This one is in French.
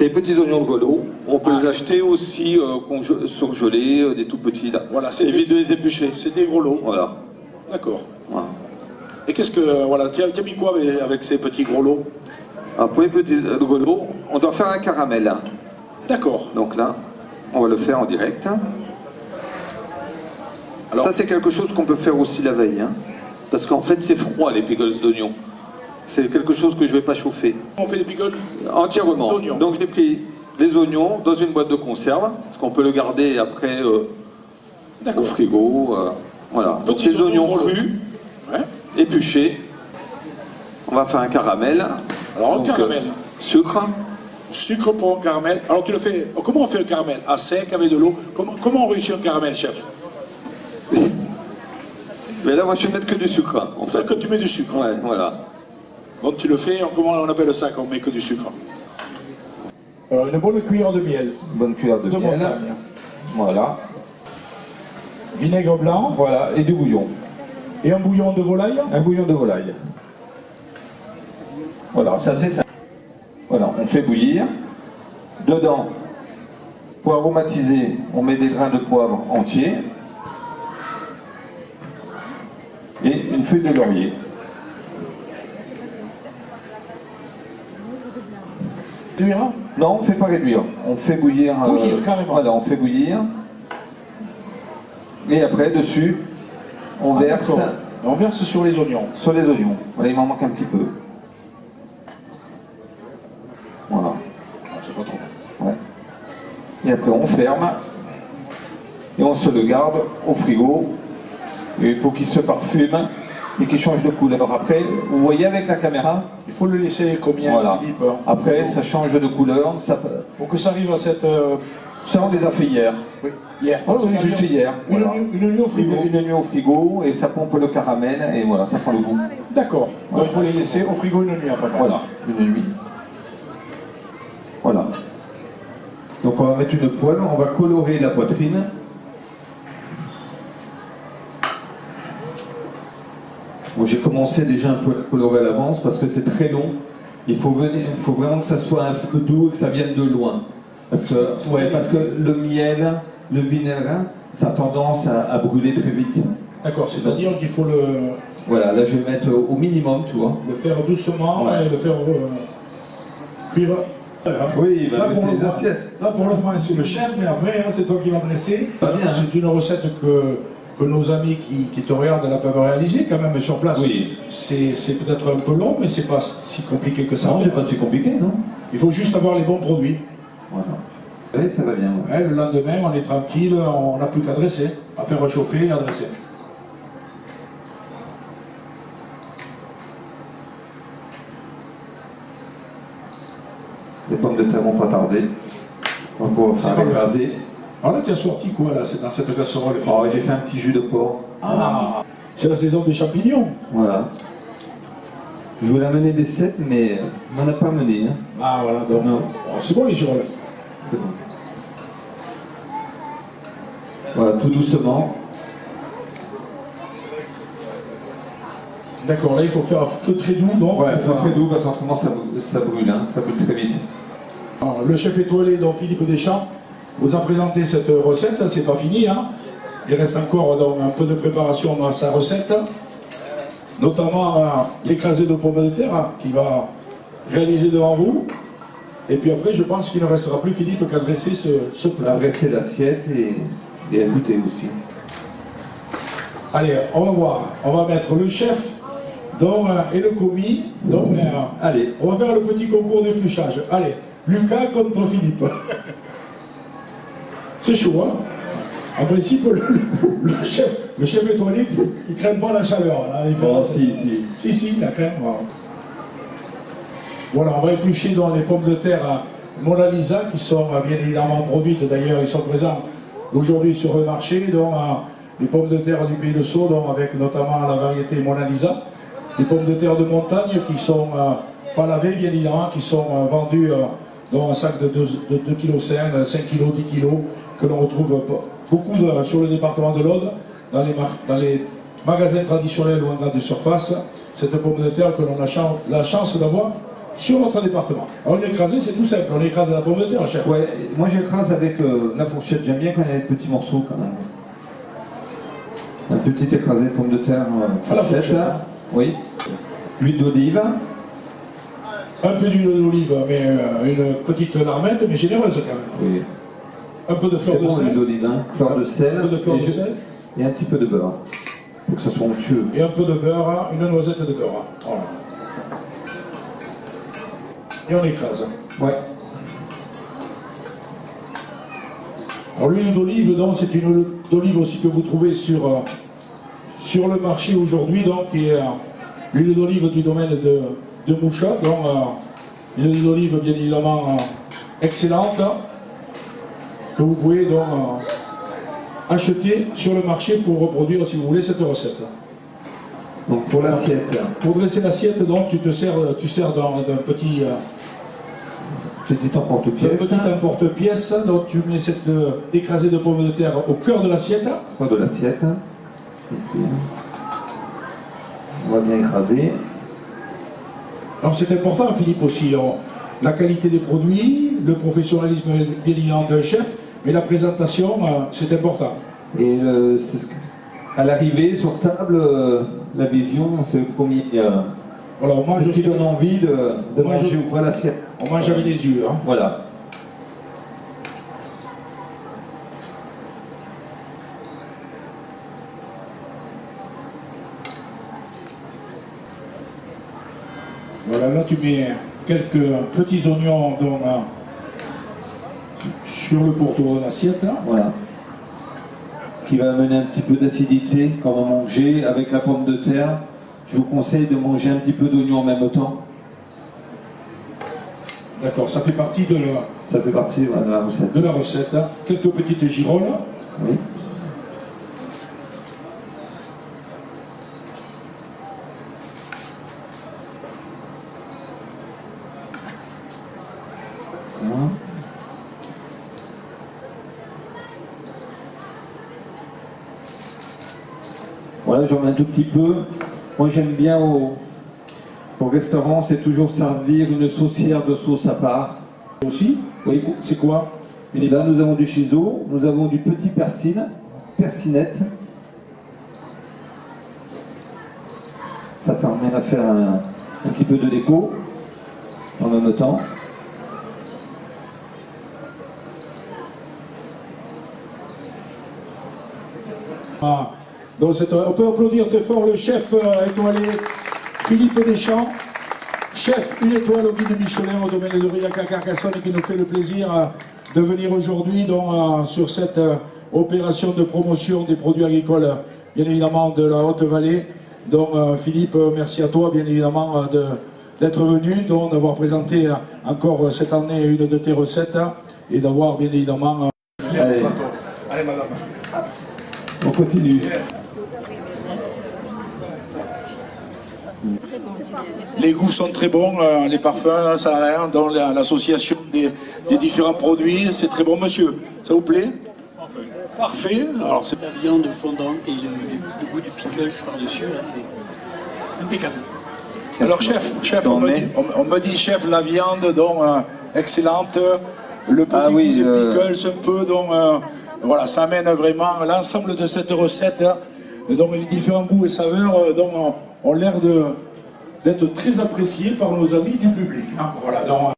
C'est les petits oignons de Golo. On peut les acheter aussi surgelés, des tout petits. Là. Voilà, c'est évite de les éplucher. C'est des gros lots. Voilà. D'accord. Voilà. Et qu'est-ce que... Voilà, tu as mis quoi avec ces petits gros lots? Alors, pour les petits Golo, on doit faire un caramel. D'accord. Donc là, on va le faire en direct. Alors, ça, c'est quelque chose qu'on peut faire aussi la veille. Hein, parce qu'en fait, c'est froid, les pickles d'oignons. C'est quelque chose que je ne vais pas chauffer. On fait des pickles entièrement. Donc j'ai pris des oignons dans une boîte de conserve, parce qu'on peut le garder après au frigo. Voilà. Donc les oignons crus, épluchés. On va faire un caramel. Alors un caramel. Sucre. Sucre pour un caramel. Alors tu le fais. Comment on fait le caramel? À sec, avec de l'eau? Comment on réussit un caramel, chef? Mais là, moi, je vais mettre que du sucre. Hein, en fait. Que tu mets du sucre. Ouais, voilà. Donc tu le fais, comment on appelle ça quand on met que du sucre? Alors une bonne cuillère de miel. Une bonne cuillère de miel. Montagne. Voilà. Vinaigre blanc. Voilà, et du bouillon. Et un bouillon de volaille? Un bouillon de volaille. Voilà, c'est assez simple. Voilà, on fait bouillir. Dedans, pour aromatiser, on met des grains de poivre entiers. Et une feuille de laurier. Réduire? Non, on ne fait pas réduire. On fait bouillir. Bouillir, carrément. Voilà, on fait bouillir. Et après, dessus, on verse. On verse sur les oignons. Sur les oignons. Voilà, il m'en manque un petit peu. Voilà. C'est pas trop. Ouais. Et après, on ferme. Et on se le garde au frigo. Et pour qu'il se parfume et qu'il change de couleur. Alors après, vous voyez avec la caméra, il faut le laisser combien, voilà. Philippe? Après, ça change de couleur. Ça... Pour que ça arrive à cette... Ça, on les a fait hier. Oui, hier. Oh, oui, juste hier. Une nuit au frigo. Une nuit au frigo, et ça pompe le caramel, et voilà, ça prend le goût. D'accord. Voilà. Donc il faut les laisser au frigo une nuit après. Voilà, une nuit. Voilà. Donc on va mettre une poêle, on va colorer la poitrine. Bon, j'ai commencé déjà un peu à colorer à l'avance parce que c'est très long. Il faut vraiment que ça soit un feu doux et que ça vienne de loin. Parce que le miel, le vinaigre, ça a tendance à brûler très vite. D'accord, c'est-à-dire qu'il faut le... Voilà, là je vais mettre au minimum, tu vois. Le faire doucement et le faire cuire. Oui, là, pour c'est des assiettes. Là pour le moment c'est le chef, mais après c'est toi qui vas dresser. C'est une recette que nos amis qui te regardent là peuvent réaliser quand même sur place. Oui. C'est peut-être un peu long, mais c'est pas si compliqué que ça. Non, c'est pas si compliqué, non. Il faut juste avoir les bons produits. Voilà. Oui, ça va bien. Ouais, le lendemain, on est tranquille, on n'a plus qu'à dresser, à faire réchauffer et à dresser. Les pommes de terre vont pas tarder. Donc on va faire écraser. Alors là, tu as sorti quoi là, dans cette casserole? Oh, j'ai fait un petit jus de porc. Ah, c'est la saison des champignons. Voilà. Je voulais amener des cèpes, mais on n'en a pas amené. Hein. Ah voilà, donc. Non. Oh, c'est bon les girolles. C'est bon. Voilà, tout doucement. D'accord, là il faut faire un feu très doux, donc. Ouais, feu très doux parce qu'autrement ça brûle, hein. Ça brûle très vite. Alors, le chef étoilé, donc Philippe Deschamps, vous a présenté cette recette, c'est pas fini, hein. Il reste encore donc, un peu de préparation à sa recette, notamment l'écrasé de pommes de terre qu'il va réaliser devant vous. Et puis après, je pense qu'il ne restera plus Philippe qu'à dresser ce plat. Dresser l'assiette et à goûter aussi. Allez, on va voir. On va mettre le chef donc, et le commis. Donc, allez. On va faire le petit concours d'épluchage. Allez, Lucas contre Philippe. C'est chaud, hein? En principe, le chef étoilé qui ne craint pas la chaleur. Là, oh, si, il la craint. Voilà, on va éplucher dans les pommes de terre Mona Lisa, qui sont bien évidemment produites. D'ailleurs, ils sont présents aujourd'hui sur le marché. Donc, les pommes de terre du pays de Sceaux, avec notamment la variété Mona Lisa. Les pommes de terre de montagne qui sont pas lavées, bien évidemment, qui sont vendues dans un sac de 2,5 kg, 5 kg, 10 kg, que l'on retrouve beaucoup sur le département de l'Aude, dans les magasins traditionnels ou en grande surface. Cette pomme de terre que l'on a la chance d'avoir sur notre département. Alors l'écraser, c'est tout simple, on écrase la pomme de terre, chef. Ouais, moi j'écrase avec la fourchette, j'aime bien quand il y a des petits morceaux quand même. Un petit écrasé de pomme de terre, À la fourchette, là. Oui. L'huile d'olive. Un peu d'huile d'olive, mais une petite larmette, mais généreuse quand même. Oui. Un peu de fleur de sel. L'huile d'olive, hein. Fleur de sel. Un peu de fleur de sel. Et un petit peu de beurre. Pour que ça soit onctueux. Et un peu de beurre, une noisette de beurre. Voilà. Et on écrase. Ouais. Alors l'huile d'olive, donc c'est une huile d'olive aussi que vous trouvez sur le marché aujourd'hui, donc qui est l'huile d'olive du domaine de Moucha, donc une huile d'olive bien évidemment excellente, que vous pouvez donc acheter sur le marché pour reproduire, si vous voulez, cette recette. Donc pour l'assiette. Pour dresser l'assiette, donc tu sers dans d'un petit emporte-pièce. Un petit emporte-pièce, donc tu mets cette écrasée de pommes de terre au cœur de l'assiette. Au cœur de l'assiette. On va bien écraser. Alors c'est important, Philippe, aussi, la qualité des produits, le professionnalisme bien évidemment d'un chef, mais la présentation, c'est important. Et à l'arrivée, sur table, la vision, c'est le premier. Voilà, c'est ce qui donne envie de manger ou pas l'assiette. On mange avec les yeux. Hein. Voilà. Voilà, là tu mets quelques petits oignons donc, sur le pourtour de l'assiette. Voilà. Qui va amener un petit peu d'acidité quand on va manger avec la pomme de terre. Je vous conseille de manger un petit peu d'oignon en même temps. D'accord, ça fait partie de la recette. De la recette. Quelques petites girolles. Oui. Voilà, j'en mets un tout petit peu. Moi j'aime bien au restaurant, c'est toujours servir une saucière de sauce à part. Aussi, oui. C'est quoi? Et là nous avons du chiso, nous avons du petit persil, persinette. Ça permet de faire un petit peu de déco en même temps. Ah, donc on peut applaudir très fort le chef étoilé Philippe Deschamps, chef une étoile au guide Michelin au domaine de Riac à Carcassonne, qui nous fait le plaisir de venir aujourd'hui sur cette opération de promotion des produits agricoles, bien évidemment de la Haute-Vallée. Donc Philippe, merci à toi bien évidemment d'être venu, d'avoir présenté encore cette année une de tes recettes et d'avoir bien évidemment... Allez, madame. On continue. Les goûts sont très bons, les parfums, ça a rien, dans l'association des différents produits, c'est très bon, monsieur. Ça vous plaît? Parfait. Alors, la viande fondante et le goût du pickles par-dessus, là, c'est impeccable. Alors, chef, on me dit, chef, la viande, donc, excellente. Le petit goût des pickles, un peu, donc, voilà, ça amène vraiment l'ensemble de cette recette. Donc, les différents goûts et saveurs, donc, ont l'air d'être très appréciés par nos amis du public. Hein. Voilà, donc,